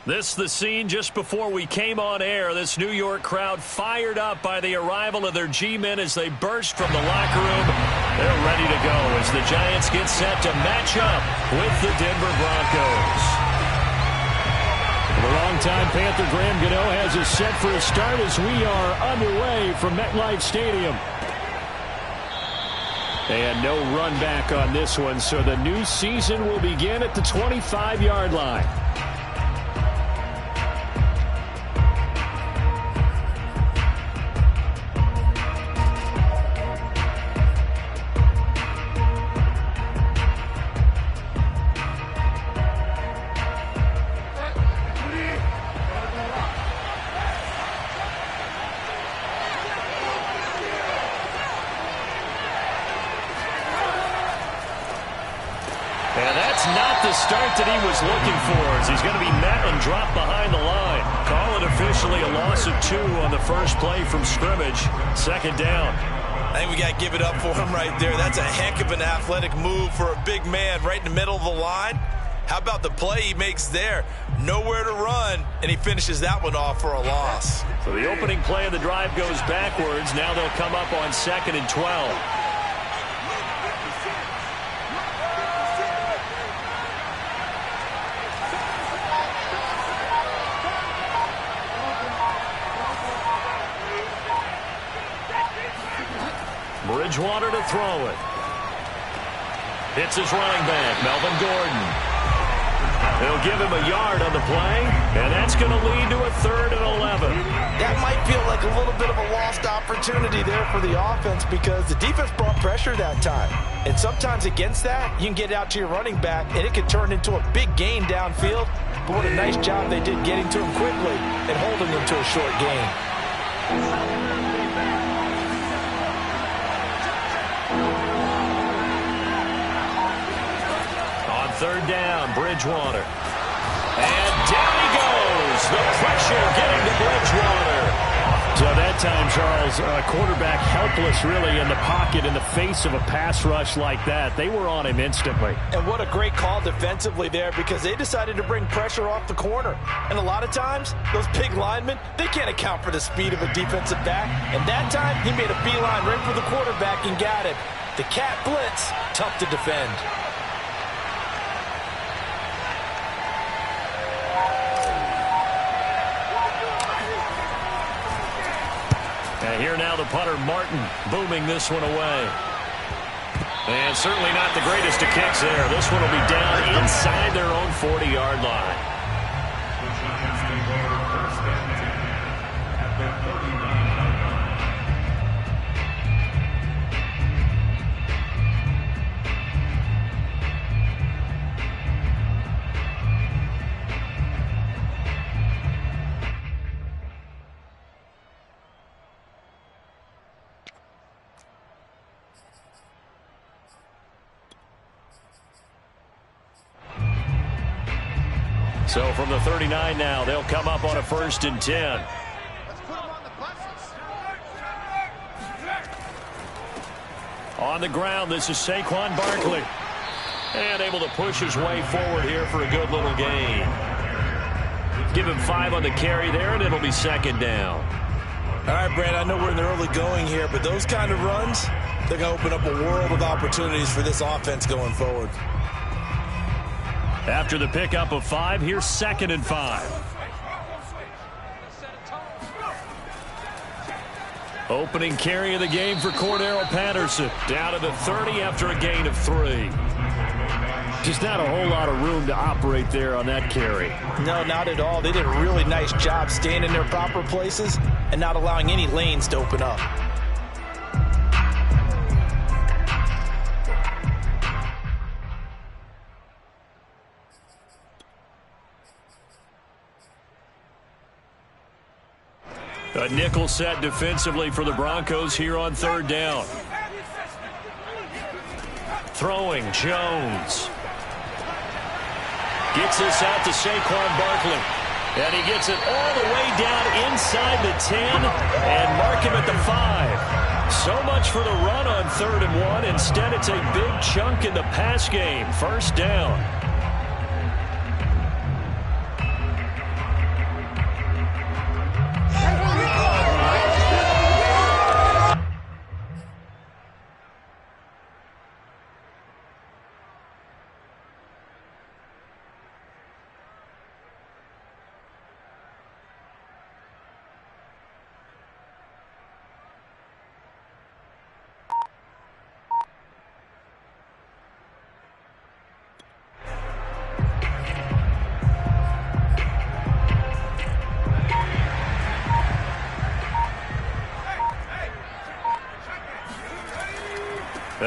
This the scene just before we came on air. This New York crowd fired up by the arrival of their G-men as they burst from the locker room. They're ready to go as the Giants get set to match up with the Denver Broncos. The longtime Panther Graham Gano has us set for a start as we are underway from MetLife Stadium. And no run back on this one, so the new season will begin at the 25-yard line. Start that he was looking for as he's going to be met and dropped behind the line. Call it officially a loss of 2 on the first play from scrimmage. Second down. I think we got to give it up for him right there. That's a heck of an athletic move for a big man right in the middle of the line. How about the play he makes there? Nowhere to run, and he finishes that one off for a loss. So the opening play of the drive goes backwards. Now they'll come up on 2nd and 12. Bridgewater to throw it. Hits his running back, Melvin Gordon. They'll give him a yard on the play, and that's going to lead to a 3rd and 11. That might feel like a little bit of a lost opportunity there for the offense because the defense brought pressure that time. And sometimes against that, you can get out to your running back, and it could turn into a big gain downfield. But what a nice job they did getting to him quickly and holding him to a short gain. Third down, Bridgewater. And down he goes. The pressure getting to Bridgewater. So that time, Charles, quarterback helpless really in the pocket in the face of a pass rush like that. They were on him instantly. And what a great call defensively there because they decided to bring pressure off the corner. And a lot of times, those big linemen, they can't account for the speed of a defensive back. And that time, he made a beeline right for the quarterback and got it. The cat blitz, tough to defend. And here now the punter, Martin, booming this one away. And certainly not the greatest of kicks there. This one will be down inside their own 40-yard line. So from the 39 now, they'll come up on a 1st and 10. On the ground, this is Saquon Barkley. And able to push his way forward here for a good little gain. Give him 5 on the carry there, and it'll be 2nd down. All right, Brad, I know we're in the early going here, but those kind of runs, they're going to open up a world of opportunities for this offense going forward. After the pickup of 5, here's 2nd and 5. Opening carry of the game for Cordero Patterson. Down to the 30 after a gain of 3. Just not a whole lot of room to operate there on that carry. No, not at all. They did a really nice job staying in their proper places and not allowing any lanes to open up. A nickel set defensively for the Broncos here on 3rd down. Throwing, Jones. Gets this out to Saquon Barkley. And he gets it all the way down inside the 10 and mark him at the 5. So much for the run on 3rd and 1. Instead, it's a big chunk in the pass game. 1st down.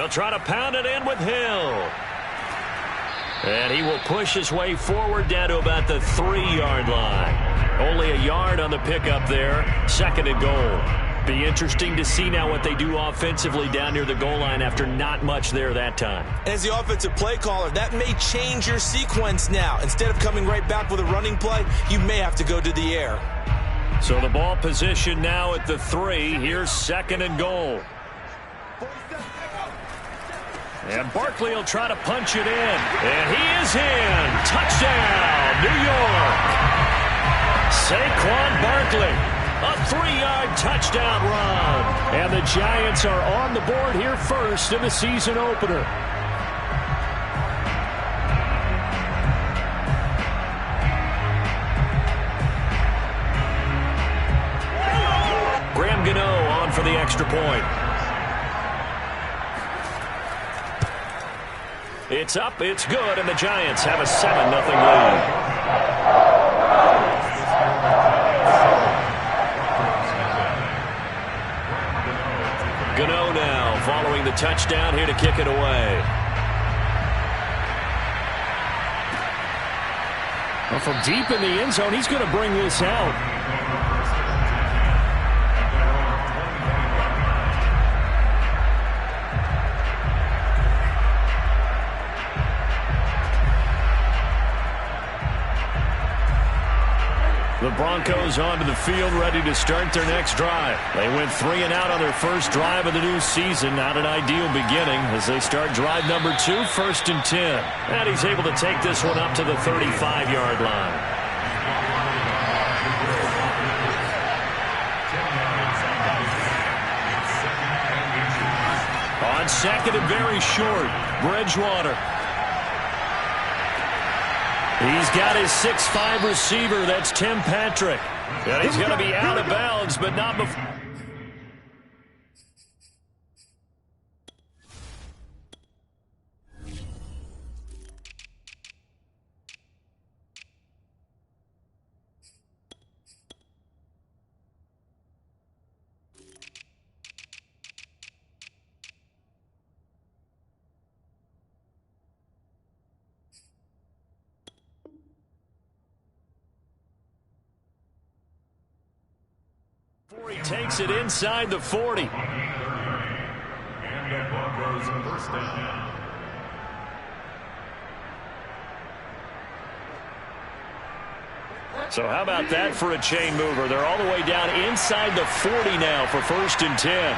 They'll try to pound it in with Hill. And he will push his way forward down to about the 3-yard line. Only a yard on the pickup there. 2nd and goal. Be interesting to see now what they do offensively down near the goal line after not much there that time. As the offensive play caller, that may change your sequence now. Instead of coming right back with a running play, you may have to go to the air. So the ball position now at the 3. Here's 2nd and goal. And Barkley will try to punch it in. And he is in. Touchdown, New York. Saquon Barkley. A 3-yard touchdown run. And the Giants are on the board here first in the season opener. Graham Gano on for the extra point. It's up, it's good, and the Giants have a 7-0 lead. Gano now following the touchdown here to kick it away. Well, from deep in the end zone, he's going to bring this out. The Broncos onto the field ready to start their next drive. They went 3 and out on their first drive of the new season. Not an ideal beginning as they start drive number 2, 1st and 10. And he's able to take this one up to the 35-yard line. On 2nd and very short, Bridgewater. He's got his 6'5" receiver. That's Tim Patrick. And he's going to be out of bounds, but not before. He takes it inside the 40. And the Broncos first down. So how about that for a chain mover? They're all the way down inside the 40 now for 1st and 10.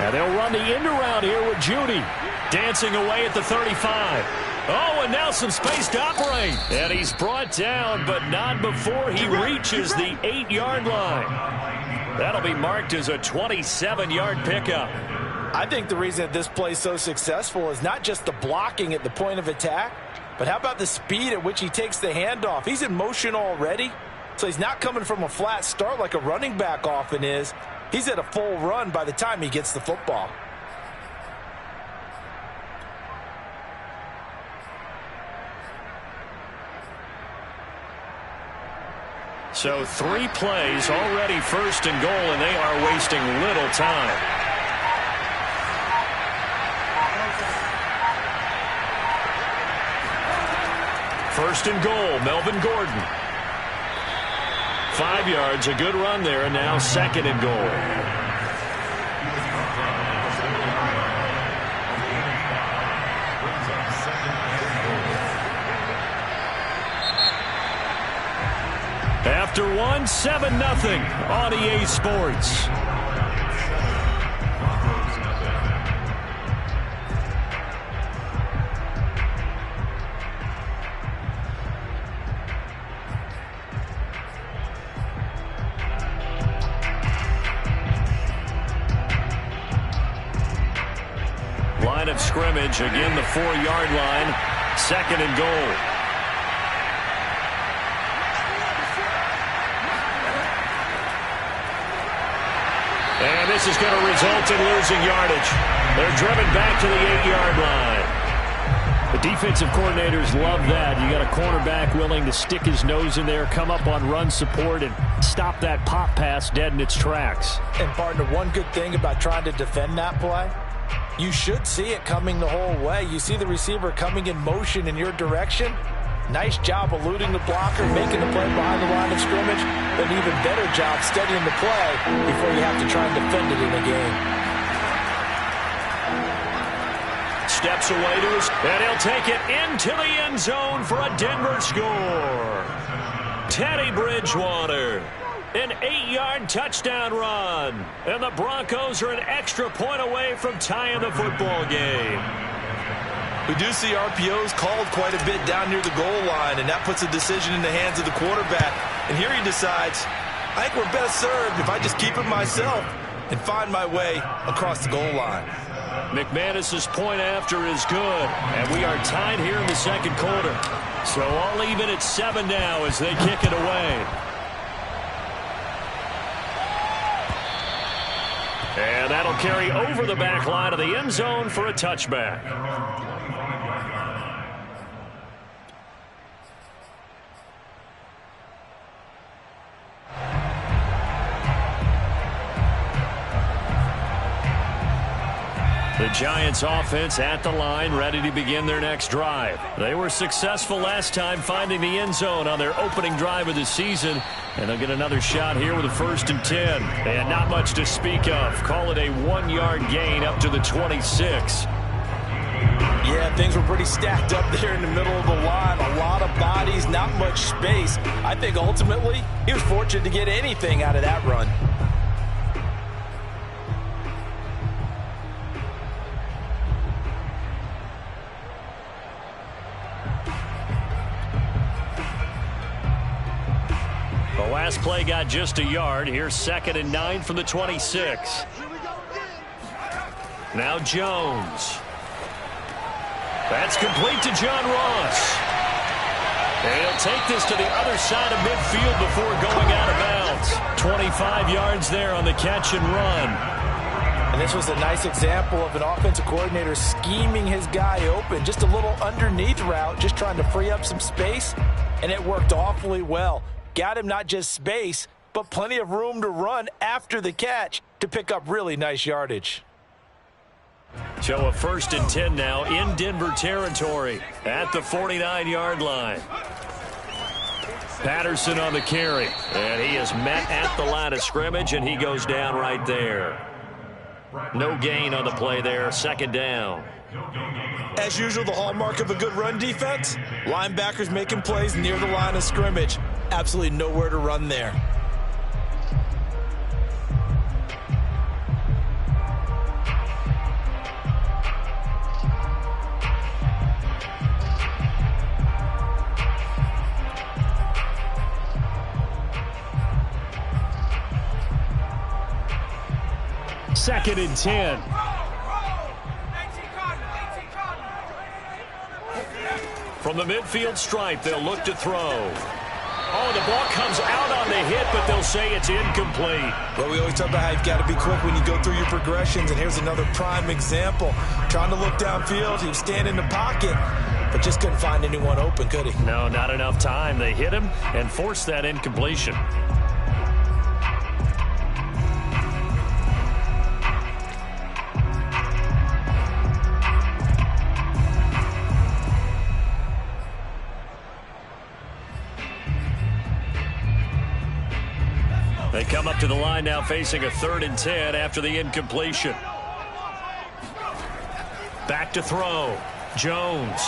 And they'll run the end around here with Judy. Dancing away at the 35. Oh, and now some space to operate. And he's brought down, but not before he reaches the 8-yard line. That'll be marked as a 27-yard pickup. I think the reason that this play is so successful is not just the blocking at the point of attack, but how about the speed at which he takes the handoff? He's in motion already, so he's not coming from a flat start like a running back often is. He's at a full run by the time he gets the football. So 3 plays already 1st and goal, and they are wasting little time. First and goal, Melvin Gordon. 5 yards, a good run there, and now 2nd and goal. After one, 7-0 on EA Sports. Line of scrimmage, again the 4-yard line, 2nd and goal. And this is going to result in losing yardage. They're driven back to the 8-yard line. The defensive coordinators love that. You got a cornerback willing to stick his nose in there, come up on run support, and stop that pop pass dead in its tracks. And partner, one good thing about trying to defend that play, you should see it coming the whole way. You see the receiver coming in motion in your direction. Nice job eluding the blocker, making the play behind the line of scrimmage. An even better job studying the play before you have to try and defend it in a game. Steps away to his, and he'll take it into the end zone for a Denver score. Teddy Bridgewater, an 8-yard touchdown run. And the Broncos are an extra point away from tying the football game. We do see RPOs called quite a bit down near the goal line, and that puts a decision in the hands of the quarterback. And here he decides, I think we're best served if I just keep it myself and find my way across the goal line. McManus's point after is good, and we are tied here in the second quarter. So all even at 7 now as they kick it away. And that'll carry over the back line of the end zone for a touchback. The Giants offense at the line, ready to begin their next drive. They were successful last time finding the end zone on their opening drive of the season, and they'll get another shot here with a 1st and 10. And not much to speak of. Call it a 1-yard gain up to the 26. Yeah, things were pretty stacked up there in the middle of the line. A lot of bodies, not much space. I think ultimately he was fortunate to get anything out of that run. The last play got just a yard. Here's 2nd and 9 from the 26. Now Jones. That's complete to John Ross. And he'll take this to the other side of midfield before going out of bounds. 25 yards there on the catch and run. And this was a nice example of an offensive coordinator scheming his guy open. Just a little underneath route, just trying to free up some space. And it worked awfully well. Got him not just space, but plenty of room to run after the catch to pick up really nice yardage. So a 1st and 10 now in Denver territory at the 49-yard line. Patterson on the carry, and he is met at the line of scrimmage, and he goes down right there. No gain on the play there, 2nd down. As usual, the hallmark of a good run defense, linebackers making plays near the line of scrimmage. Absolutely nowhere to run there. Second and 10. From the midfield stripe, they'll look to throw. Oh, the ball comes out on the hit, but they'll say it's incomplete. Well, we always talk about how you've got to be quick when you go through your progressions, and here's another prime example. Trying to look downfield, he was standing in the pocket, but just couldn't find anyone open, could he? No, not enough time. They hit him and forced that incompletion. They come up to the line now facing a 3rd and 10 after the incompletion. Back to throw. Jones.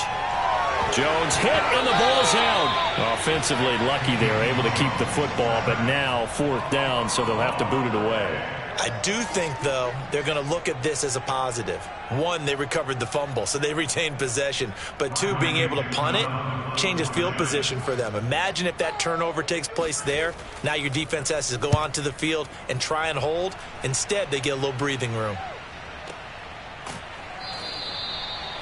Jones hit and the ball's out. Offensively lucky they're able to keep the football, but now 4th down, so they'll have to boot it away. I do think, though, they're going to look at this as a positive. 1, they recovered the fumble, so they retained possession. But 2, being able to punt it changes field position for them. Imagine if that turnover takes place there. Now your defense has to go onto the field and try and hold. Instead, they get a little breathing room.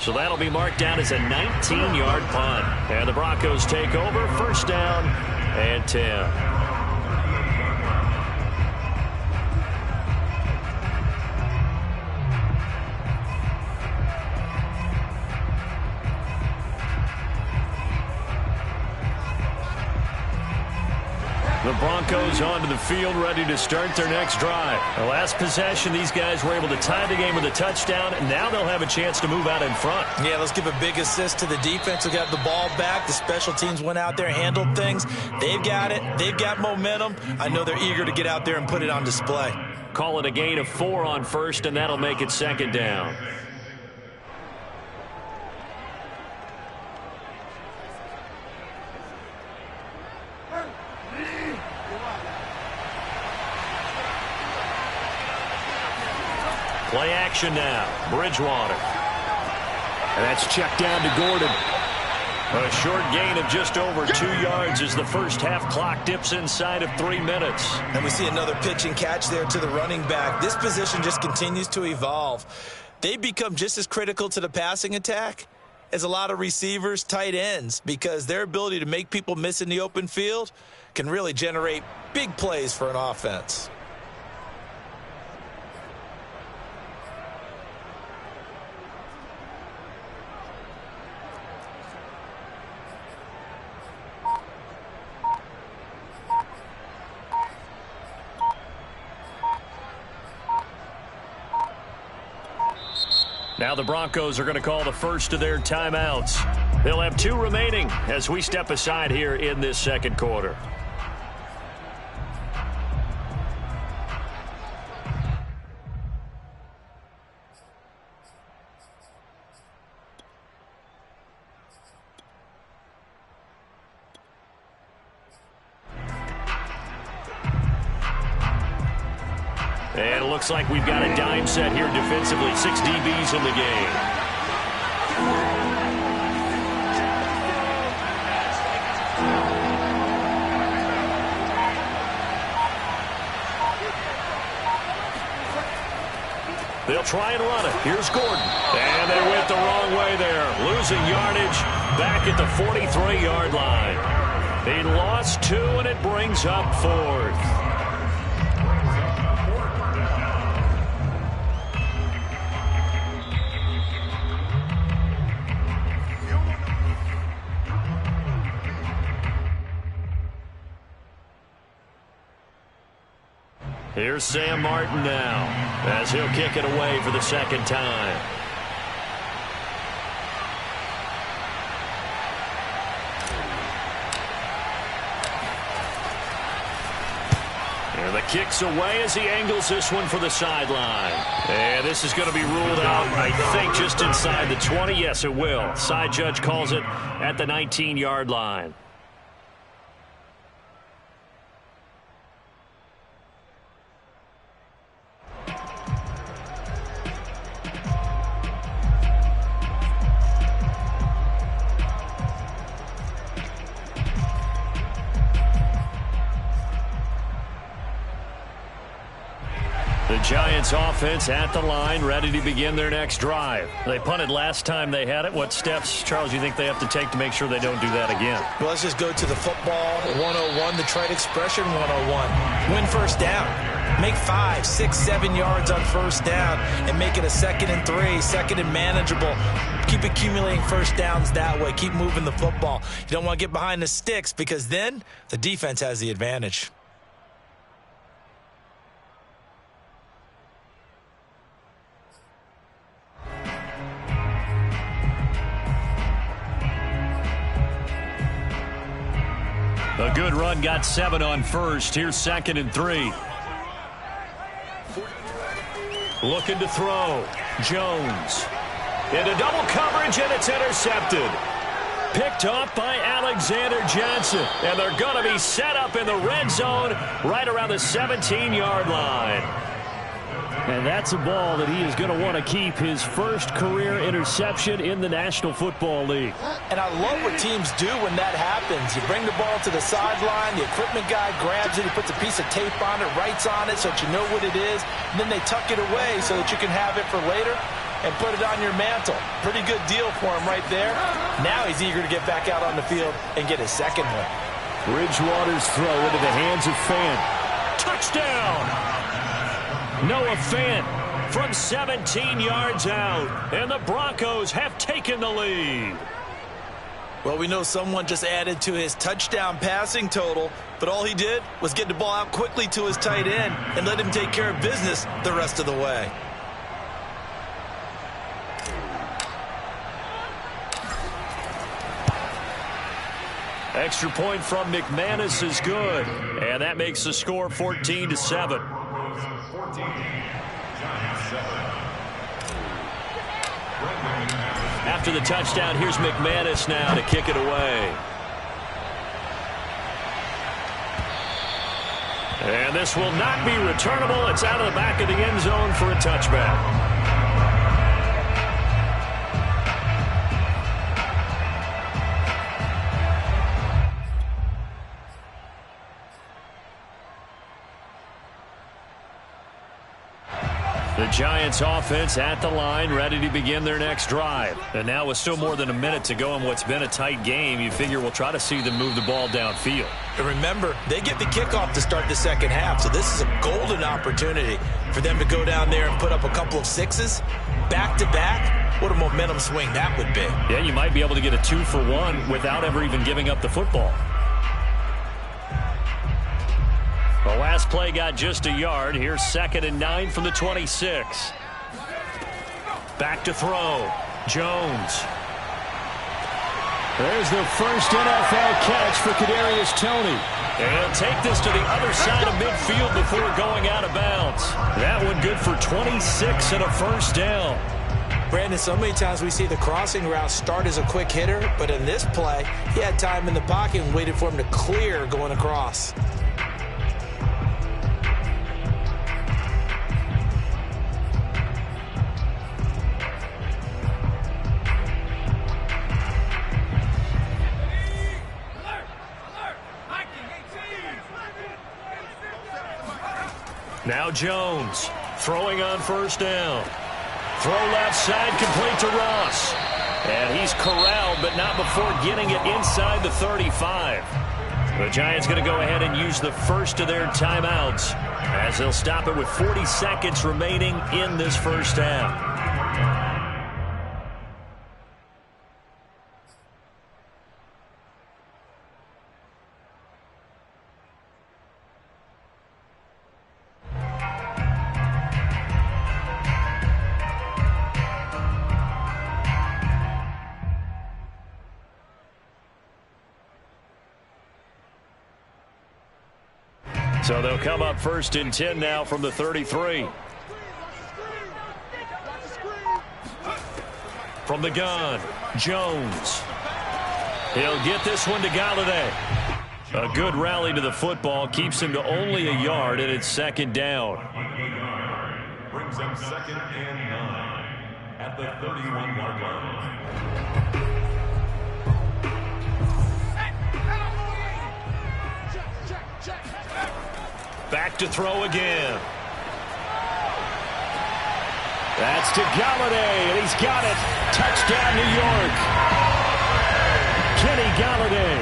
So that'll be marked down as a 19-yard punt. And the Broncos take over, 1st down and 10. The Broncos onto the field, ready to start their next drive. The last possession, these guys were able to tie the game with a touchdown, and now they'll have a chance to move out in front. Yeah, let's give a big assist to the defense who got the ball back. The special teams went out there, handled things. They've got it. They've got momentum. I know they're eager to get out there and put it on display. Call it a gain of 4 on first, and that'll make it second down. Play action now. Bridgewater. And that's checked down to Gordon. A short gain of just over 2 yards as the first half clock dips inside of 3 minutes. And we see another pitch and catch there to the running back. This position just continues to evolve. They become just as critical to the passing attack as a lot of receivers, tight ends, because their ability to make people miss in the open field can really generate big plays for an offense. Now the Broncos are going to call the first of their timeouts. They'll have 2 remaining as we step aside here in this second quarter. And it looks like we've got a dime set here defensively. 6 DBs in the game. They'll try and run it. Here's Gordon. And they went the wrong way there. Losing yardage back at the 43-yard line. They lost 2, and it brings up 4th. Here's Sam Martin now as he'll kick it away for the second time. And the kick's away as he angles this one for the sideline. And this is going to be ruled out, I think, just inside the 20. Yes, it will. Side judge calls it at the 19-yard line. The Giants offense at the line, ready to begin their next drive. They punted last time they had it. What steps, Charles, you think they have to take to make sure they don't do that again? Well, let's just go to the football 101, the trade expression 101. Win first down. Make 5, 6, 7 yards on first down and make it a 2nd and 3, 2nd and manageable. Keep accumulating first downs that way. Keep moving the football. You don't want to get behind the sticks because then the defense has the advantage. A good run, got 7 on first. Here's 2nd and 3. Looking to throw. Jones. Into double coverage, and it's intercepted. Picked off by Alexander Johnson. And they're going to be set up in the red zone right around the 17-yard line. And that's a ball that he is going to want to keep, his first career interception in the National Football League. And I love what teams do when that happens. You bring the ball to the sideline, the equipment guy grabs it, he puts a piece of tape on it, writes on it so that you know what it is, and then they tuck it away so that you can have it for later and put it on your mantle. Pretty good deal for him right there. Now he's eager to get back out on the field and get his second one. Bridgewater's throw into the hands of Fant. Touchdown! Noah Fant from 17 yards out, and the Broncos have taken the lead. Well, we know someone just added to his touchdown passing total, but all he did was get the ball out quickly to his tight end and let him take care of business the rest of the way. Extra point from McManus is good, and that makes the score 14-7. After the touchdown, here's McManus now to kick it away. And this will not be returnable. It's out of the back of the end zone for a touchback. The Giants offense at the line, ready to begin their next drive. And now with still more than a minute to go in what's been a tight game, you figure we'll try to see them move the ball downfield. And remember, they get the kickoff to start the second half, so this is a golden opportunity for them to go down there and put up a couple of sixes back-to-back. What a momentum swing that would be. Yeah, you might be able to get a 2-for-1 without ever even giving up the football. The last play got just a yard. Here's 2nd and 9 from the 26. Back to throw. Jones. There's the first NFL catch for Kadarius Toney. And he'll take this to the other side of midfield before going out of bounds. That one good for 26 and a first down. Brandon, so many times we see the crossing route start as a quick hitter, but in this play, he had time in the pocket and waited for him to clear going across. Now Jones throwing on first down. Throw left side, complete to Ross. And he's corralled, but not before getting it inside the 35. The Giants going to go ahead and use the first of their timeouts as they'll stop it with 40 seconds remaining in this first half. So they'll come up 1st and 10 now from the 33. From the gun, Jones. He'll get this one to Galladay. A good rally to the football keeps him to only a yard, and it's 2nd down. Brings up 2nd and 9 at the 31-yard line. Back to throw again. That's to Galladay, and he's got it. Touchdown, New York. Kenny Galladay,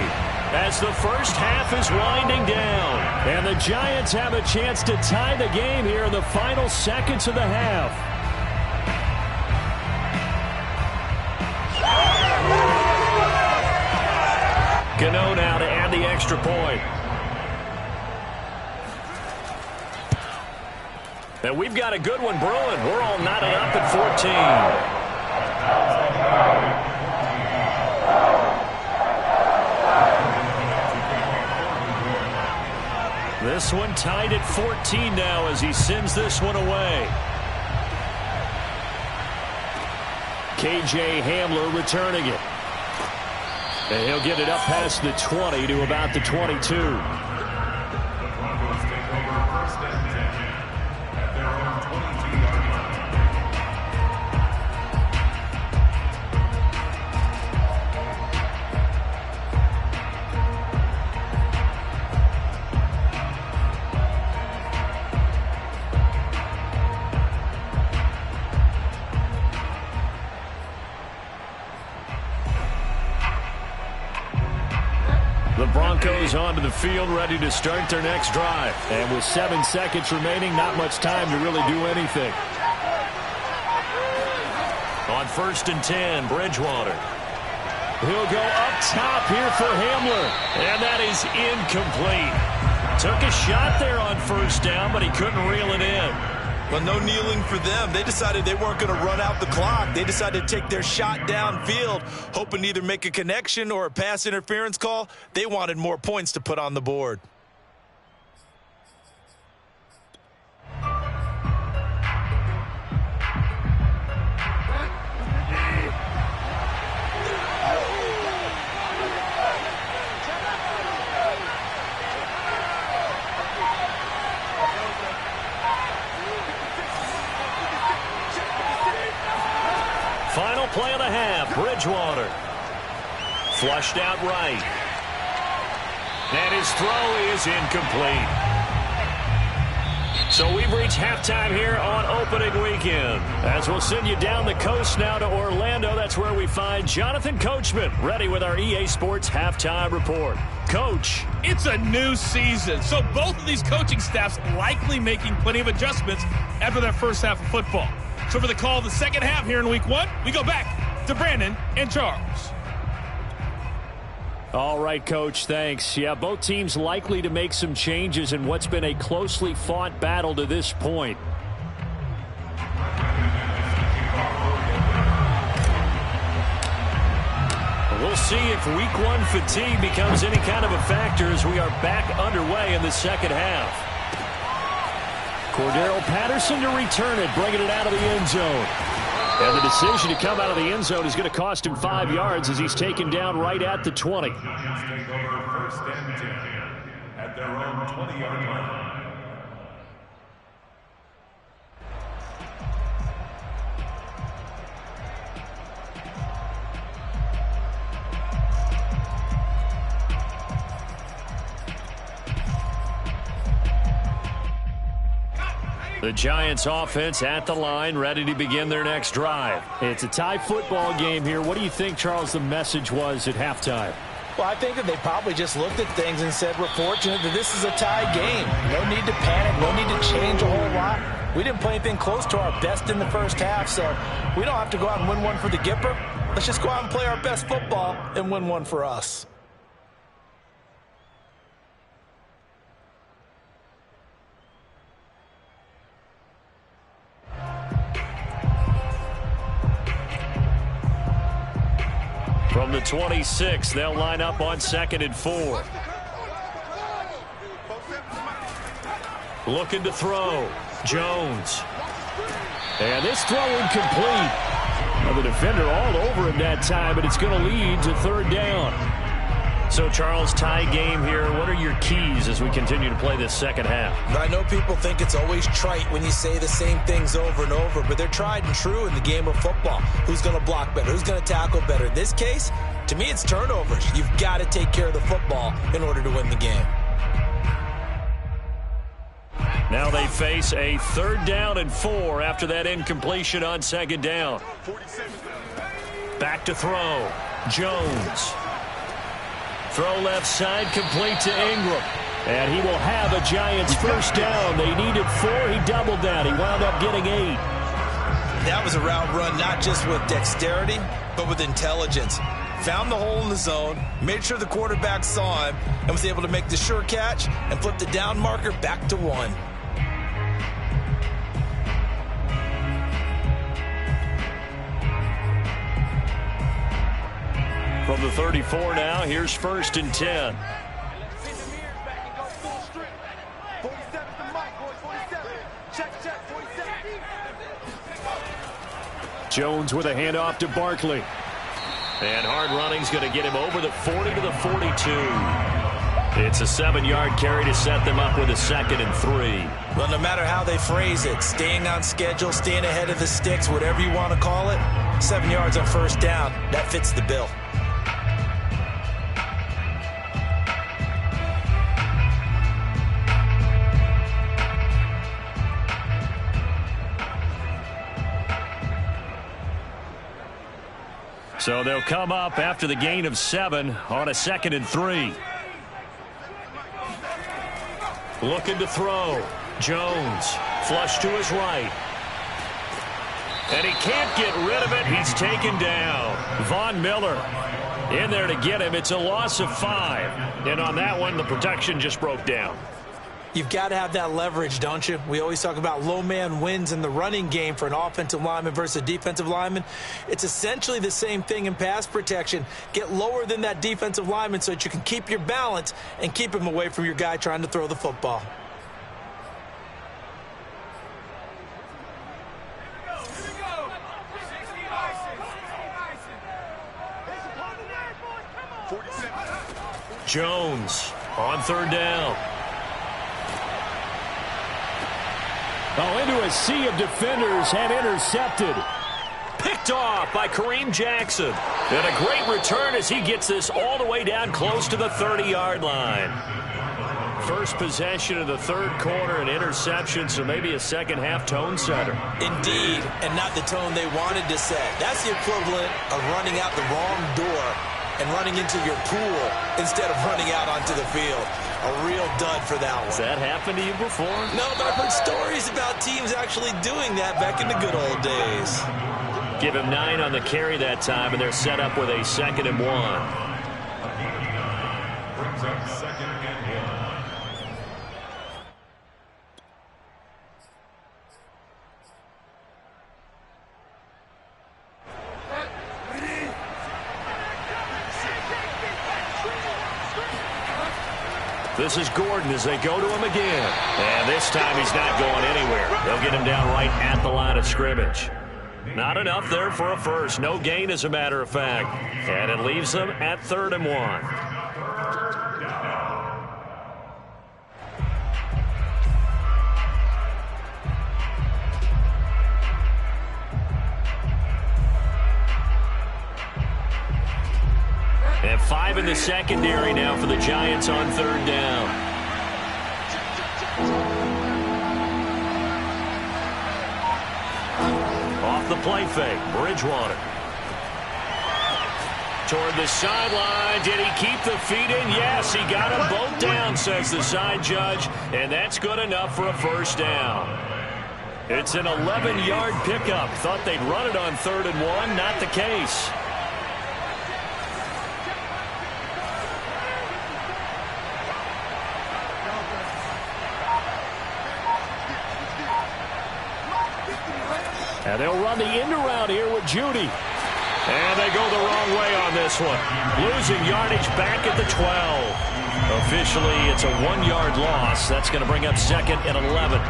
as the first half is winding down. And the Giants have a chance to tie the game here in the final seconds of the half. Gano now to add the extra point. And we've got a good one brewing. We're all knotted up at 14. This one tied at 14 now as he sends this one away. KJ Hamler returning it. And he'll get it up past the 20 to about the 22. The Broncos onto the field, ready to start their next drive. And with 7 seconds remaining, not much time to really do anything. On 1st and 10, Bridgewater. He'll go up top here for Hamler. And that is incomplete. Took a shot there on first down, but he couldn't reel it in. Well, no kneeling for them. They decided they weren't going to run out the clock. They decided to take their shot downfield, hoping to either make a connection or a pass interference call. They wanted more points to put on the board. Final play of the half, Bridgewater. Flushed out right. And his throw is incomplete. So we've reached halftime here on opening weekend. As we'll send you down the coast now to Orlando. That's where we find Jonathan Coachman ready with our EA Sports halftime report. Coach. It's a new season, so both of these coaching staffs likely making plenty of adjustments after their first half of football. So for the call of the second half here in week one, we go back to Brandon and Charles. All right, Coach, thanks. Yeah, both teams likely to make some changes in what's been a closely fought battle to this point. We'll see if week one fatigue becomes any kind of a factor as we are back underway in the second half. Cordero Patterson to return it, bringing it out of the end zone. And the decision to come out of the end zone is going to cost him 5 yards as he's taken down right at the 20. Giants take over 1st and 10 at their own 20-yard line. The Giants offense at the line, ready to begin their next drive. It's a tie football game here. What do you think, Charles, the message was at halftime? Well, I think that they probably just looked at things and said, we're fortunate that this is a tie game. No need to panic. No need to change a whole lot. We didn't play anything close to our best in the first half, so we don't have to go out and win one for the Gipper. Let's just go out and play our best football and win one for us. From the 26, they'll line up on 2nd and 4. Looking to throw. Jones. And this throw incomplete. Well, the defender all over him that time, but it's going to lead to 3rd down. So, Charles, tie game here. What are your keys as we continue to play this second half? I know people think it's always trite when you say the same things over and over, but they're tried and true in the game of football. Who's going to block better? Who's going to tackle better? In this case, to me, it's turnovers. You've got to take care of the football in order to win the game. Now they face a 3rd down and 4 after that incompletion on 2nd down. Back to throw. Jones. Throw left side, complete to Ingram. And he will have a Giants first down. They needed 4. He doubled that. He wound up getting 8. That was a route run not just with dexterity, but with intelligence. Found the hole in the zone, made sure the quarterback saw him, and was able to make the sure catch and flip the down marker back to 1. From the 34 now, here's 1st and 10. Jones with a handoff to Barkley. And hard running's going to get him over the 40 to the 42. It's a 7-yard carry to set them up with a 2nd and 3. Well, no matter how they phrase it, staying on schedule, staying ahead of the sticks, whatever you want to call it, 7 yards on 1st down, that fits the bill. So they'll come up after the gain of 7 on a 2nd and 3. Looking to throw. Jones. Flush to his right. And he can't get rid of it. He's taken down. Von Miller. In there to get him. It's a loss of 5. And on that one, the protection just broke down. You've got to have that leverage, don't you? We always talk about low man wins in the running game for an offensive lineman versus a defensive lineman. It's essentially the same thing in pass protection. Get lower than that defensive lineman so that you can keep your balance and keep him away from your guy trying to throw the football. Jones on 3rd down. Oh, into a sea of defenders and intercepted. Picked off by Kareem Jackson. And a great return as he gets this all the way down close to the 30-yard line. First possession of the 3rd quarter, an interception, so maybe a second-half tone setter. Indeed, and not the tone they wanted to set. That's the equivalent of running out the wrong door and running into your pool instead of running out onto the field. A real dud for that one. Has that happened to you before? No, but I've heard stories about teams actually doing that back in the good old days. Give him 9 on the carry that time, and they're set up with a 2nd and 1. Brings up 2nd and 1. This is Gordon as they go to him again. And this time he's not going anywhere. They'll get him down right at the line of scrimmage. Not enough there for a first. No gain, as a matter of fact. And it leaves them at 3rd and 1. And 5 in the secondary now for the Giants on 3rd down. Off the play fake, Bridgewater. Toward the sideline. Did he keep the feet in? Yes, he got them both down, says the side judge. And that's good enough for a first down. It's an 11-yard pickup. Thought they'd run it on 3rd and 1. Not the case. And they'll run the end around here with Judy. And they go the wrong way on this one. Losing yardage back at the 12. Officially, it's a 1-yard loss. That's going to bring up 2nd and 11.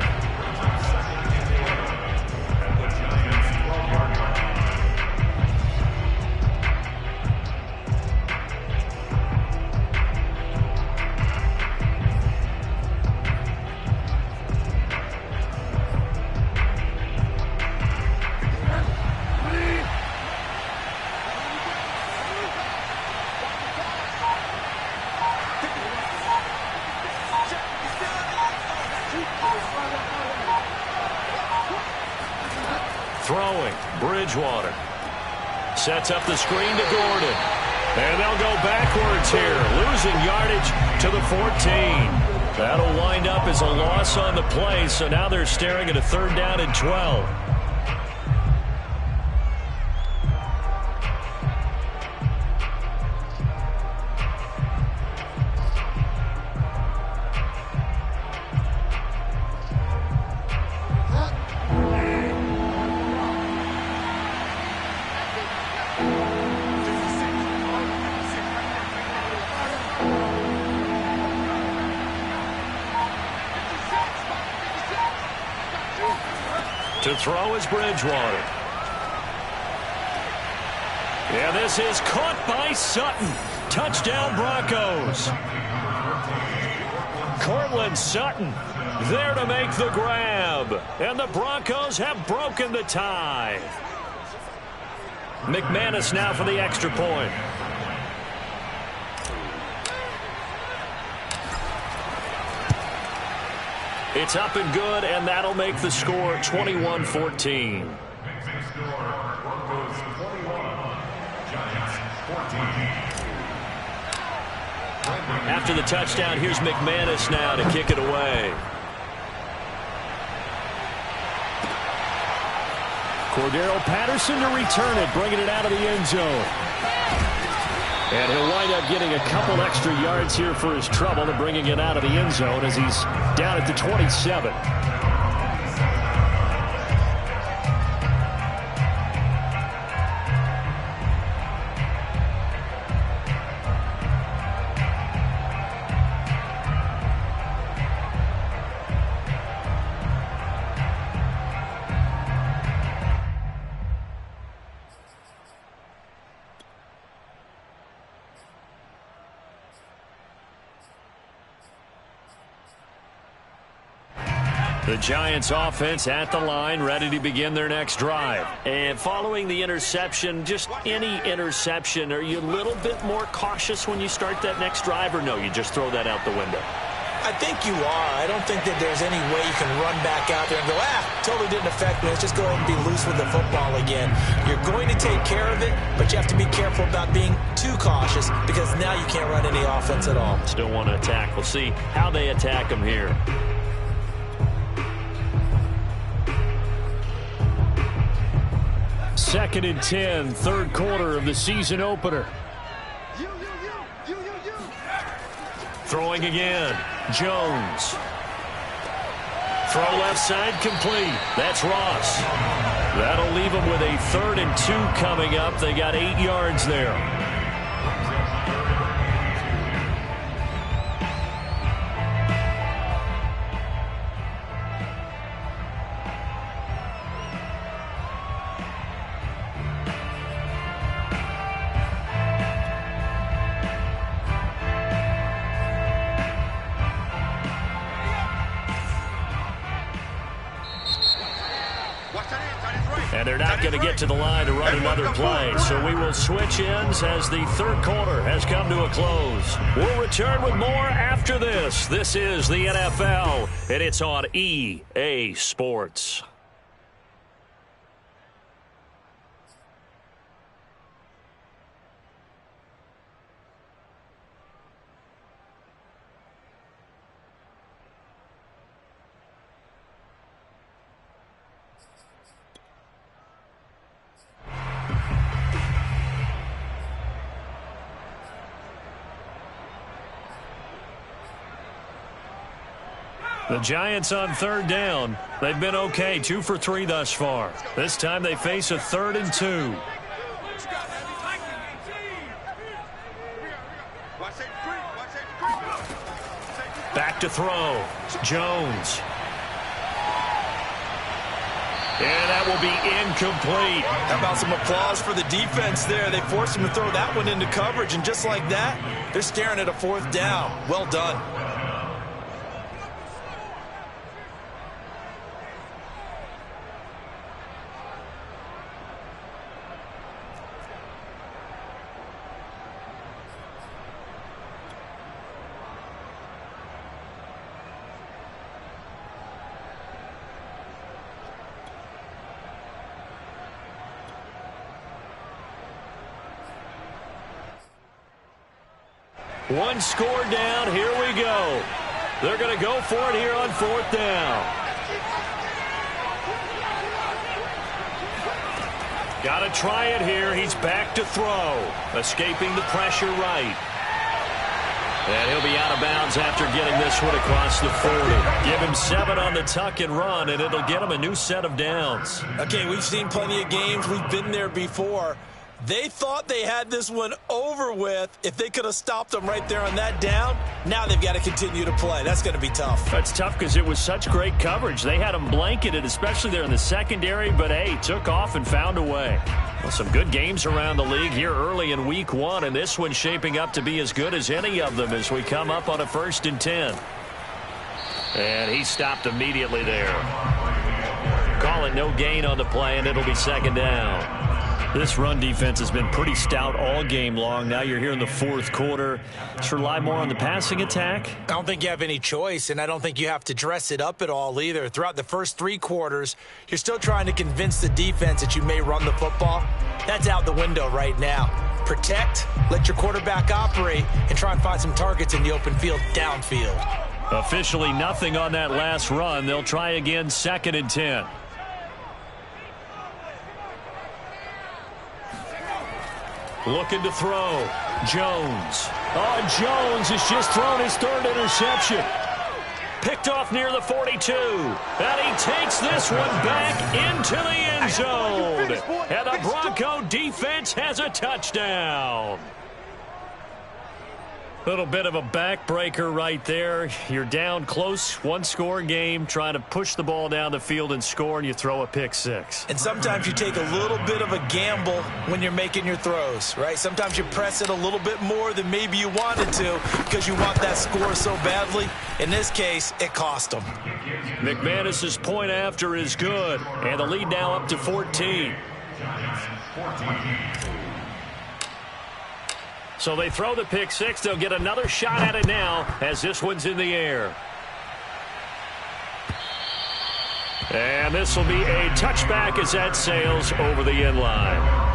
Throwing, Bridgewater. Sets up the screen to Gordon. And they'll go backwards here, losing yardage to the 14. That'll wind up as a loss on the play, so now they're staring at a 3rd down and 12. To throw is Bridgewater. Yeah, this is caught by Sutton. Touchdown, Broncos. Cortland Sutton there to make the grab. And the Broncos have broken the tie. McManus now for the extra point. It's up and good, and that'll make the score 21-14. After the touchdown, here's McManus now to kick it away. Cordero Patterson to return it, bringing it out of the end zone. And he'll wind up getting a couple extra yards here for his trouble and bringing it out of the end zone as he's down at the 27. The Giants offense at the line, ready to begin their next drive. And following the interception, just any interception, are you a little bit more cautious when you start that next drive, or no, you just throw that out the window? I think you are. I don't think that there's any way you can run back out there and go, totally didn't affect me. Let's just go ahead and be loose with the football again. You're going to take care of it, but you have to be careful about being too cautious because now you can't run any offense at all. Still want to attack. We'll see how they attack them here. Second and 10, third quarter of the season opener. Throwing again, Jones. Throw left side complete. That's Ross. That'll leave them with a 3rd and 2 coming up. They got 8 yards there. And they're not going to get to the line to run another play. So we will switch ends as the third quarter has come to a close. We'll return with more after this. This is the NFL, and it's on EA Sports. The Giants on third down. They've been okay, 2 for 3 thus far. This time they face a 3rd and 2. Back to throw. Jones. And that will be incomplete. How about some applause for the defense there? They forced him to throw that one into coverage, and just like that, they're staring at a 4th down. Well done. One score down. Here we go. They're going to go for it here on 4th down. Got to try it here. He's back to throw. Escaping the pressure right. And he'll be out of bounds after getting this one across the 40. Give him 7 on the tuck and run, and it'll get him a new set of downs. Okay, we've seen plenty of games. We've been there before. They thought they had this one over with. If they could have stopped them right there on that down, now they've got to continue to play. That's going to be tough. That's tough because it was such great coverage. They had them blanketed, especially there in the secondary, but, hey, took off and found a way. Well, some good games around the league here early in week 1, and this one's shaping up to be as good as any of them as we come up on a 1st and 10. And he stopped immediately there. Call it no gain on the play, and it'll be 2nd down. This run defense has been pretty stout all game long. Now you're here in the 4th quarter. Let's rely more on the passing attack. I don't think you have any choice, and I don't think you have to dress it up at all either. Throughout the first 3 quarters, you're still trying to convince the defense that you may run the football. That's out the window right now. Protect, let your quarterback operate, and try and find some targets in the open field downfield. Officially nothing on that last run. They'll try again 2nd and 10. Looking to throw. Jones. Oh, Jones has just thrown his third interception. Picked off near the 42. And he takes this one back into the end zone. And the Bronco defense has a touchdown. Little bit of a backbreaker right there. You're down close, one-score game, trying to push the ball down the field and score, and you throw a pick six. And sometimes you take a little bit of a gamble when you're making your throws, right? Sometimes you press it a little bit more than maybe you wanted to because you want that score so badly. In this case, it cost him. McManus's point after is good, and the lead now up to 14. So they throw the pick six. They'll get another shot at it now as this one's in the air. And this will be a touchback as that sails over the end line.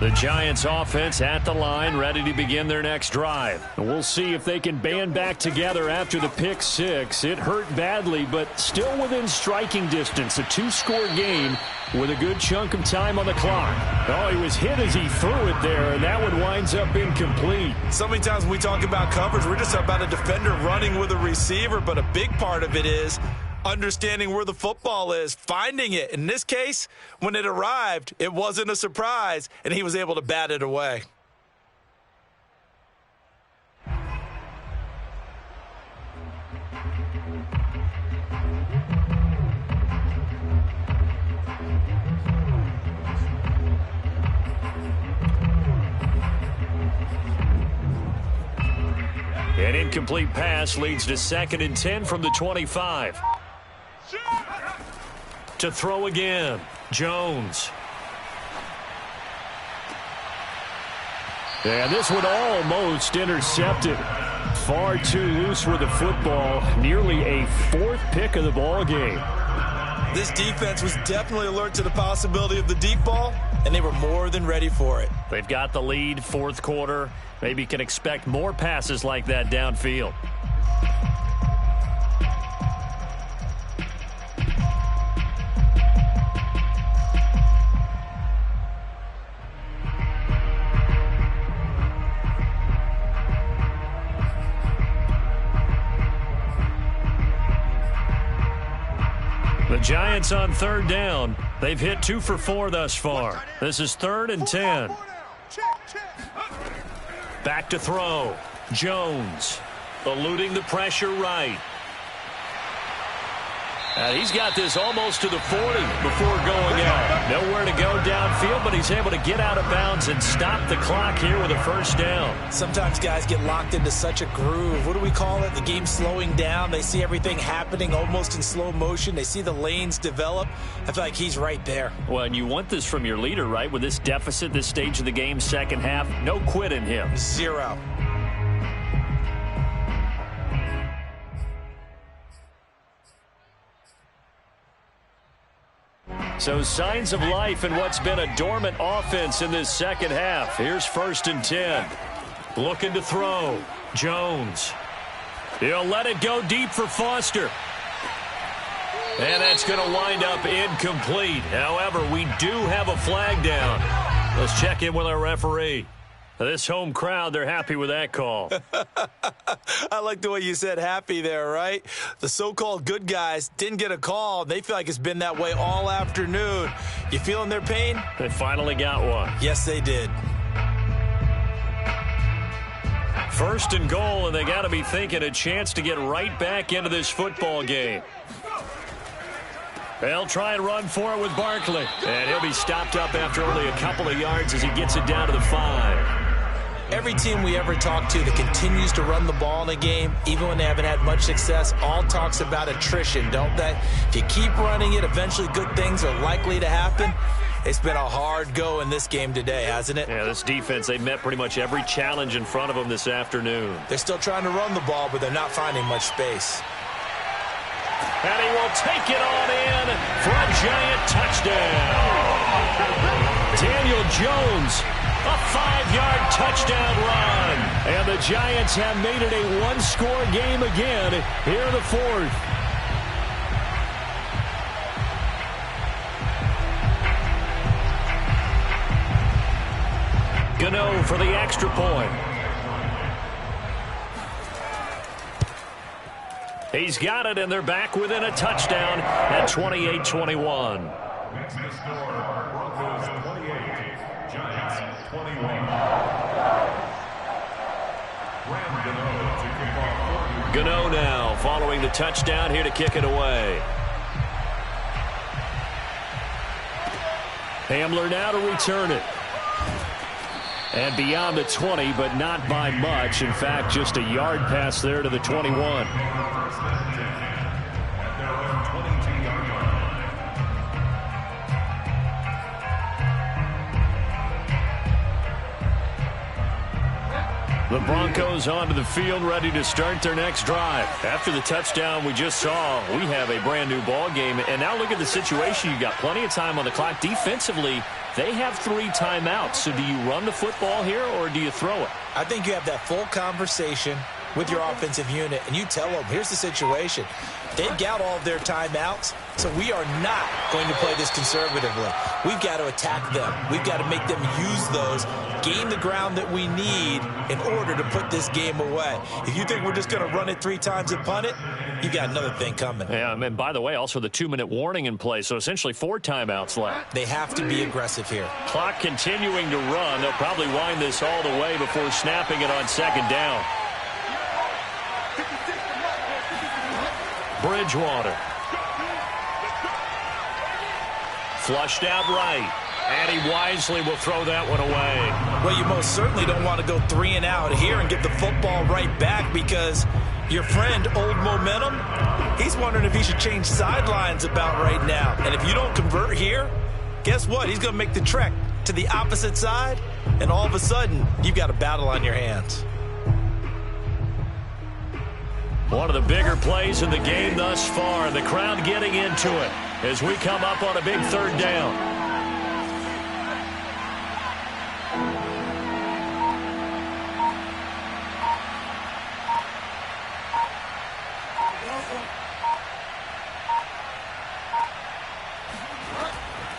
The Giants offense at the line, ready to begin their next drive. And we'll see if they can band back together after the pick six. It hurt badly, but still within striking distance. A two-score game with a good chunk of time on the clock. Oh, he was hit as he threw it there, and that one winds up incomplete. So many times when we talk about coverage, we're just about a defender running with a receiver, but a big part of it is understanding where the football is, finding it. In this case, when it arrived, it wasn't a surprise, and he was able to bat it away. An incomplete pass leads to 2nd and 10 from the 25. To throw again, Jones. And this one almost intercepted. Far too loose with the football. Nearly a 4th pick of the ball game. This defense was definitely alert to the possibility of the deep ball, and they were more than ready for it. They've got the lead, 4th quarter. Maybe can expect more passes like that downfield. The Giants on 3rd down. They've hit 2 for 4 thus far. This is 3rd and 10. Back to throw. Jones eluding the pressure right. And he's got this almost to the 40 before going out. Nowhere to go downfield, but he's able to get out of bounds and stop the clock here with a 1st down. Sometimes guys get locked into such a groove. What do we call it? The game's slowing down. They see everything happening almost in slow motion. They see the lanes develop. I feel like he's right there. Well, and you want this from your leader, right? With this deficit, this stage of the game, 2nd half, no quit in him. 0. So signs of life in what's been a dormant offense in this 2nd half. Here's 1st and 10. Looking to throw. Jones. He'll let it go deep for Foster. And that's going to wind up incomplete. However, we do have a flag down. Let's check in with our referee. This home crowd, they're happy with that call. I like the way you said happy there, right? The so-called good guys didn't get a call. They feel like it's been that way all afternoon. You feeling their pain? They finally got one. Yes, they did. 1st and goal, and they got to be thinking a chance to get right back into this football game. They'll try and run for it with Barkley. And he'll be stopped up after only a couple of yards as he gets it down to the 5. Every team we ever talk to that continues to run the ball in a game, even when they haven't had much success, all talks about attrition, don't they? If you keep running it, eventually good things are likely to happen. It's been a hard go in this game today, hasn't it? Yeah, this defense, they met pretty much every challenge in front of them this afternoon. They're still trying to run the ball, but they're not finding much space. And he will take it on in for a Giant touchdown. Daniel Jones, a 5-yard touchdown run. And the Giants have made it a one-score game again here in the fourth. Gano for the extra point. He's got it, and they're back within a touchdown at 28-21. Makes the score Broncos 28, Giants 21. Gano now following the touchdown here to kick it away. Hamler now to return it. And beyond the 20, but not by much. In fact, just a yard pass there to the 21. The Broncos onto the field, ready to start their next drive. After the touchdown we just saw, we have a brand new ball game. And now look at the situation. You've got plenty of time on the clock. Defensively, they have 3 timeouts. So do you run the football here or do you throw it? I think you have that full conversation with your offensive unit, and you tell them, here's the situation. They've got all of their timeouts, so we are not going to play this conservatively. We've got to attack them. We've got to make them use those, gain the ground that we need in order to put this game away. If you think we're just going to run it 3 times and punt it, you got another thing coming. Yeah, and by the way, also the 2-minute warning in play, so essentially 4 timeouts left. They have to be aggressive here. Clock continuing to run. They'll probably wind this all the way before snapping it on 2nd down. Bridgewater. Flushed out right. And he wisely will throw that one away. Well, you most certainly don't want to go 3 and out here and get the football right back, because your friend, Old Momentum, he's wondering if he should change sidelines about right now. And if you don't convert here, guess what? He's going to make the trek to the opposite side, and all of a sudden, you've got a battle on your hands. One of the bigger plays in the game thus far. The crowd getting into it as we come up on a big 3rd down.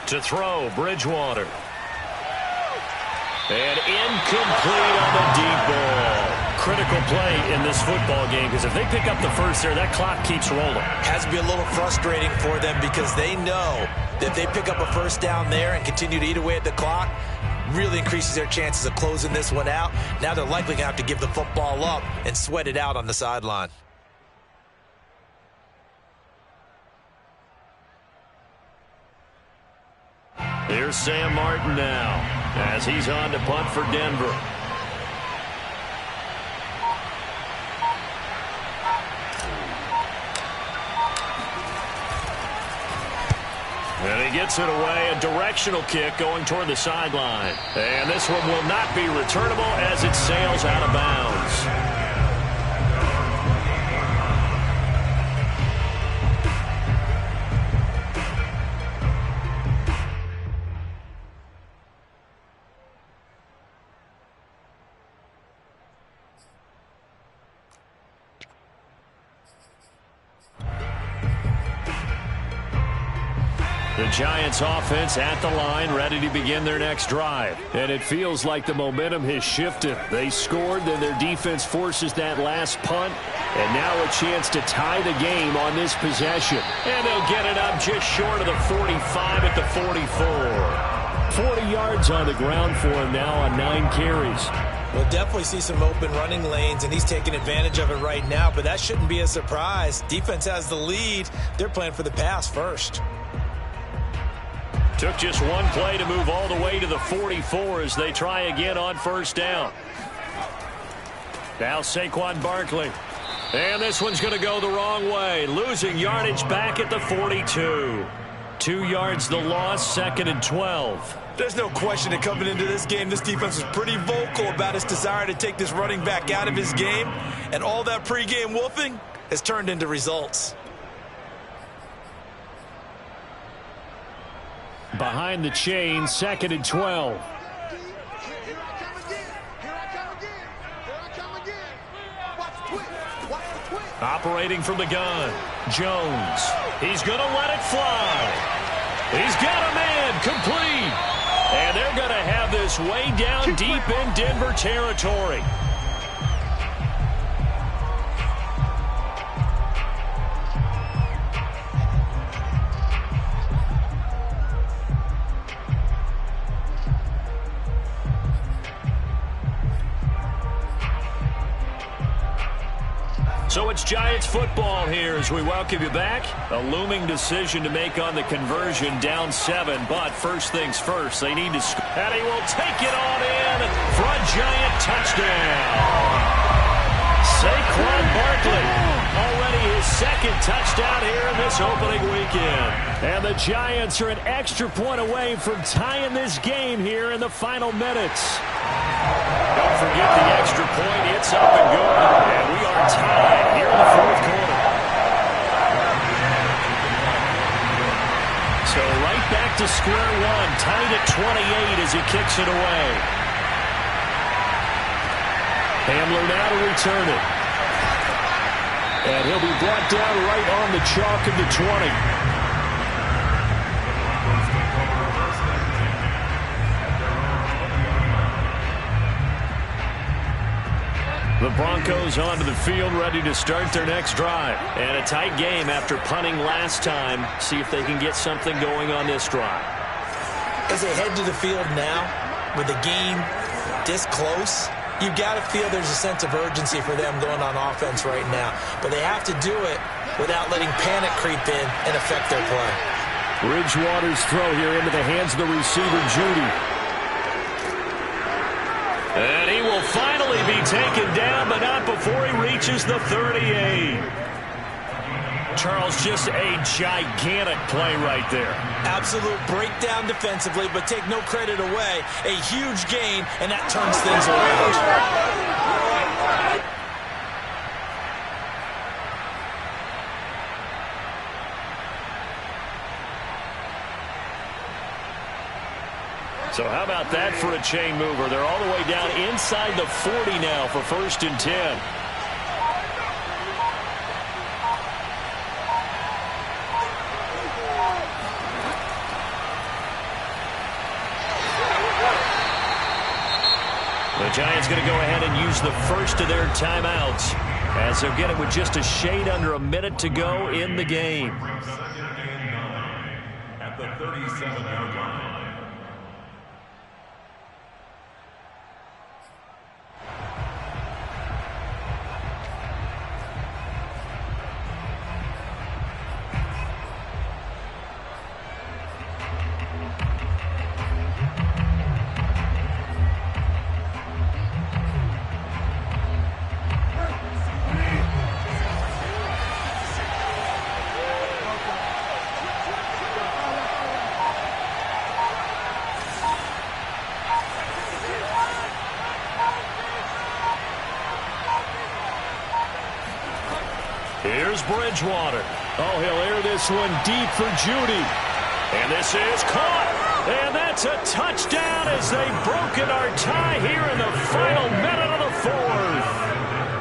To throw, Bridgewater. And incomplete on the deep ball. Critical play in this football game, because if they pick up the first there, that clock keeps rolling. Has to be a little frustrating for them, because they know that if they pick up a 1st down there and continue to eat away at the clock, really increases their chances of closing this one out. Now they're likely going to have to give the football up and sweat it out on the sideline. Here's Sam Martin now as he's on to punt for Denver. And he gets it away, a directional kick going toward the sideline. And this one will not be returnable as it sails out of bounds. The Giants offense at the line, ready to begin their next drive. And it feels like the momentum has shifted. They scored, then their defense forces that last punt. And now a chance to tie the game on this possession. And they'll get it up just short of the 45 at the 44. 40 yards on the ground for him now on 9 carries. We'll definitely see some open running lanes, and he's taking advantage of it right now. But that shouldn't be a surprise. Defense has the lead. They're playing for the pass first. Took just one play to move all the way to the 44 as they try again on 1st down. Now Saquon Barkley. And this one's going to go the wrong way. Losing yardage back at the 42. 2 yards the loss, 2nd and 12. There's no question that coming into this game, this defense was pretty vocal about its desire to take this running back out of his game. And all that pregame wolfing has turned into results. Behind the chain, 2nd and 12. Operating from the gun, Jones. He's going to let it fly. He's got a man, complete. And they're going to have this way down deep in Denver territory. So it's Giants football here as we welcome you back. A looming decision to make on the conversion, down 7. But first things first, they need to score. And he will take it on in for a Giant touchdown. Saquon Barkley, already his 2nd touchdown here in this opening weekend. And the Giants are an extra point away from tying this game here in the final minutes. Don't forget the extra point. It's up and good. And we are tied here in the 4th quarter. So right back to square one. Tied at 28 as he kicks it away. Hamler now to return it. And he'll be brought down right on the chalk of the 20. The Broncos onto the field, ready to start their next drive. And a tight game after punting last time. See if they can get something going on this drive. As they head to the field now, with the game this close, you've got to feel there's a sense of urgency for them going on offense right now. But they have to do it without letting panic creep in and affect their play. Bridgewater's throw here into the hands of the receiver, Judy. And he will finally be taken down, but not before he reaches the 38. Charles, just a gigantic play right there. Absolute breakdown defensively, but take no credit away. A huge gain, and that turns things around. So how about that for a chain mover? They're all the way down inside the 40 now for 1st and 10. The Giants going to go ahead and use the first of their timeouts as they'll get it with just a shade under a minute to go in the game. At the 37-yard line. Here's Bridgewater. Oh, he'll air this one deep for Judy. And this is caught. And that's a touchdown as they've broken our tie here in the final minute of the 4th.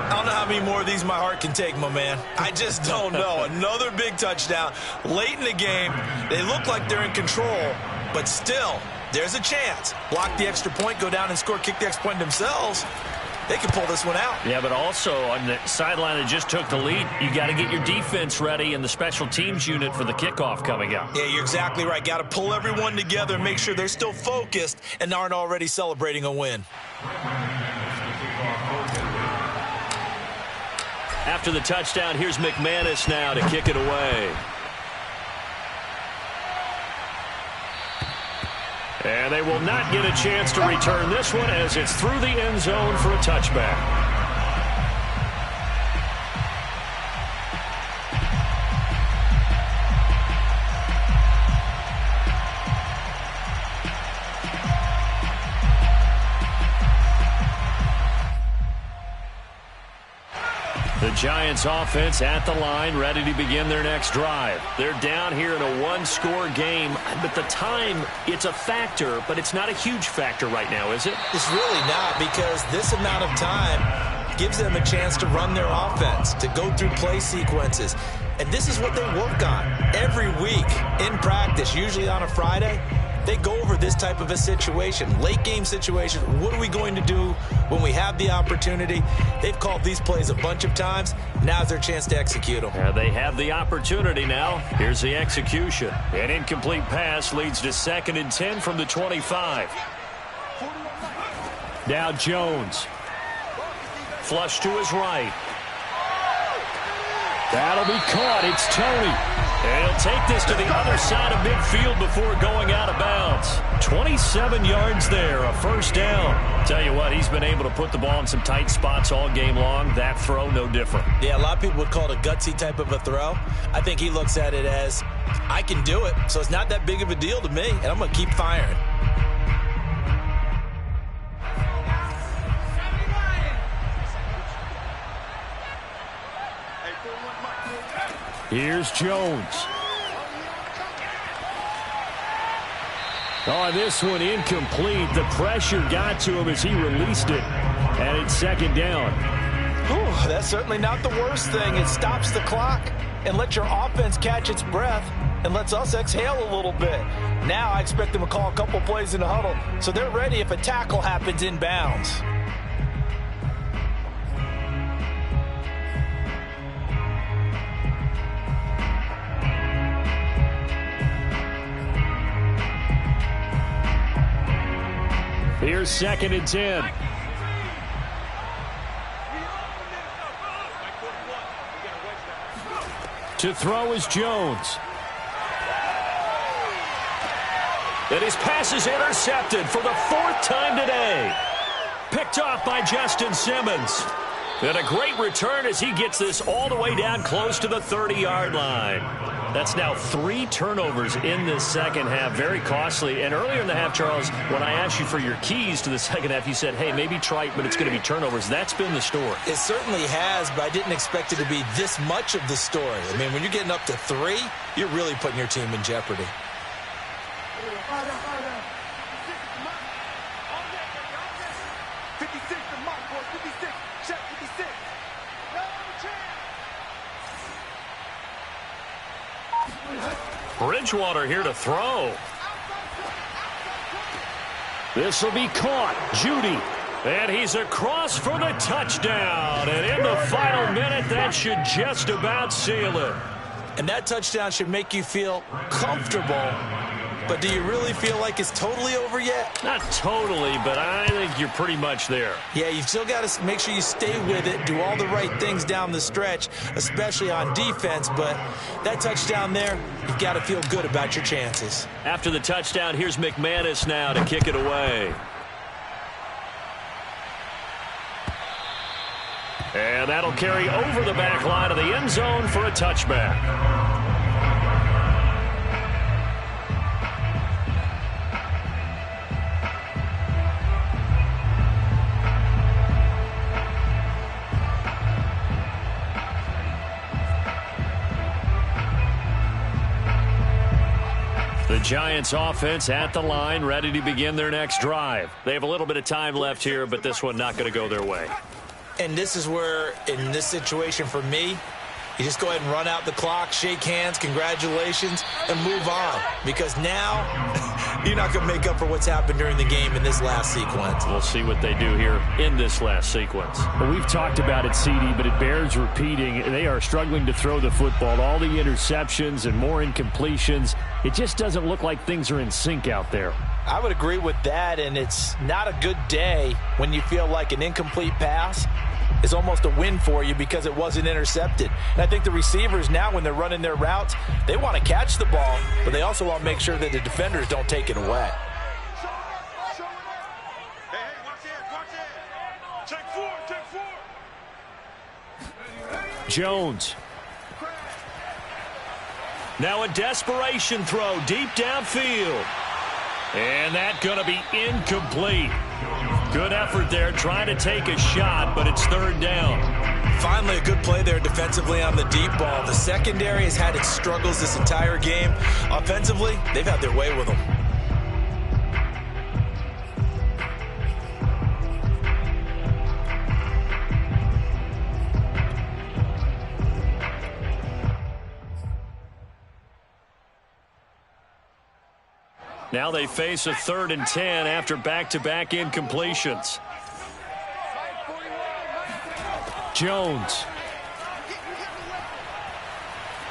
I don't know how many more of these my heart can take, my man. I just don't know. Another big touchdown. Late in the game, they look like they're in control, but still, there's a chance. Block the extra point, go down and score, kick the extra point themselves. They can pull this one out. Yeah, but also on the sideline that just took the lead, you got to get your defense ready and the special teams unit for the kickoff coming up. Yeah, you're exactly right. Got to pull everyone together and make sure they're still focused and aren't already celebrating a win. After the touchdown, here's McManus now to kick it away. And they will not get a chance to return this one as it's through the end zone for a touchback. Giants offense at the line, ready to begin their next drive. They're down here in a one-score game, but the time, it's a factor, but it's not a huge factor right now, is it? It's really not, because this amount of time gives them a chance to run their offense, to go through play sequences. And this is what they work on every week in practice, usually on a Friday. They go over this type of a situation, late game situation. What are we going to do when we have the opportunity? They've called these plays a bunch of times. Now's their chance to execute them. Yeah, they have the opportunity now. Here's the execution. An incomplete pass leads to 2nd and 10 from the 25. Now Jones. Flush to his right. That'll be caught. It's Tony. And he'll take this to the other side of midfield before going out of bounds. 27 yards there, a first down. Tell you what, he's been able to put the ball in some tight spots all game long. That throw, no different. Yeah, a lot of people would call it a gutsy type of a throw. I think he looks at it as, I can do it, so it's not that big of a deal to me, and I'm going to keep firing. Here's Jones. Oh, this one incomplete. The pressure got to him as he released it. And it's 2nd down. Whew, that's certainly not the worst thing. It stops the clock and lets your offense catch its breath and lets us exhale a little bit. Now I expect them to call a couple plays in the huddle so they're ready if a tackle happens inbounds. Here's 2nd and 10. To throw is Jones. And his pass is intercepted for the 4th time today. Picked off by Justin Simmons. And a great return as he gets this all the way down close to the 30-yard line. That's now 3 turnovers in this second half. Very costly. And earlier in the half, Charles, when I asked you for your keys to the second half, you said, hey, maybe try it, but it's going to be turnovers. That's been the story. It certainly has, but I didn't expect it to be this much of the story. I mean, when you're getting up to 3, you're really putting your team in jeopardy. Bridgewater here to throw. This will be caught. Judy. And he's across for the touchdown. And in the final minute, that should just about seal it. And that touchdown should make you feel comfortable. But do you really feel like it's totally over yet? Not totally, but I think you're pretty much there. Yeah, you've still got to make sure you stay with it, do all the right things down the stretch, especially on defense. But that touchdown there, you've got to feel good about your chances. After the touchdown, here's McManus now to kick it away. And that'll carry over the back line of the end zone for a touchback. The Giants offense at the line, ready to begin their next drive. They have a little bit of time left here, but this one not going to go their way. And this is where, in this situation for me, you just go ahead and run out the clock, shake hands, congratulations, and move on. Because now, you're not going to make up for what's happened during the game in this last sequence. We'll see what they do here in this last sequence. Well, we've talked about it, CD, but it bears repeating. They are struggling to throw the football. All the interceptions and more incompletions. It just doesn't look like things are in sync out there. I would agree with that, and it's not a good day when you feel like an incomplete pass is almost a win for you because it wasn't intercepted. And I think the receivers now, when they're running their routes, they want to catch the ball, but they also want to make sure that the defenders don't take it away. Jones. Now a desperation throw deep downfield. And that's going to be incomplete. Good effort there trying to take a shot, but it's 3rd down. Finally, a good play there defensively on the deep ball. The secondary has had its struggles this entire game. Offensively, they've had their way with them. Now they face a 3rd and 10 after back-to-back incompletions. Jones.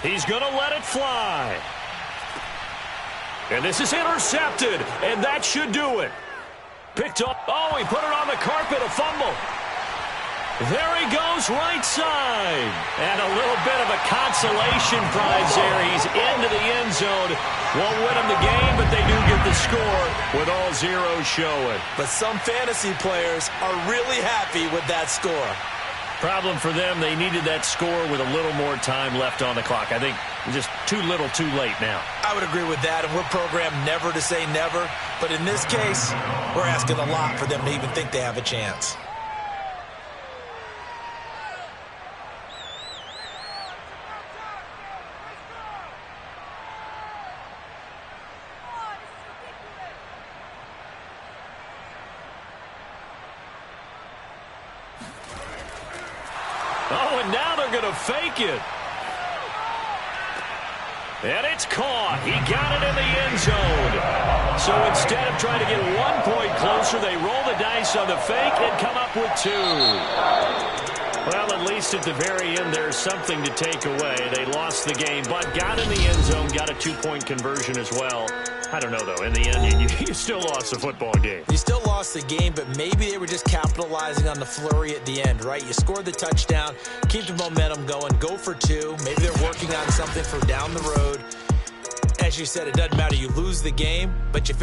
He's going to let it fly. And this is intercepted, and that should do it. Picked up. Oh, he put it on the carpet, a fumble. There he goes, right side. And a little bit of a consolation prize there. He's into the end zone. Won't win him the game, but they do get the score with all zeros showing. But some fantasy players are really happy with that score. Problem for them, they needed that score with a little more time left on the clock. I think just too little, too late now. I would agree with that, and we're programmed never to say never. But in this case, we're asking a lot for them to even think they have a chance. Oh, and now they're going to fake it. And it's caught. He got it in the end zone. So instead of trying to get 1 point closer, they roll the dice on the fake and come up with 2. Well, at least at the very end, there's something to take away. They lost the game, but got in the end zone, got a 2-point conversion as well. I don't know, though. In the end, you still lost the football game. You still lost the game, but maybe they were just capitalizing on the flurry at the end, right? You scored the touchdown, keep the momentum going, go for 2. Maybe they're working on something for down the road. As you said, it doesn't matter. You lose the game, but you finish.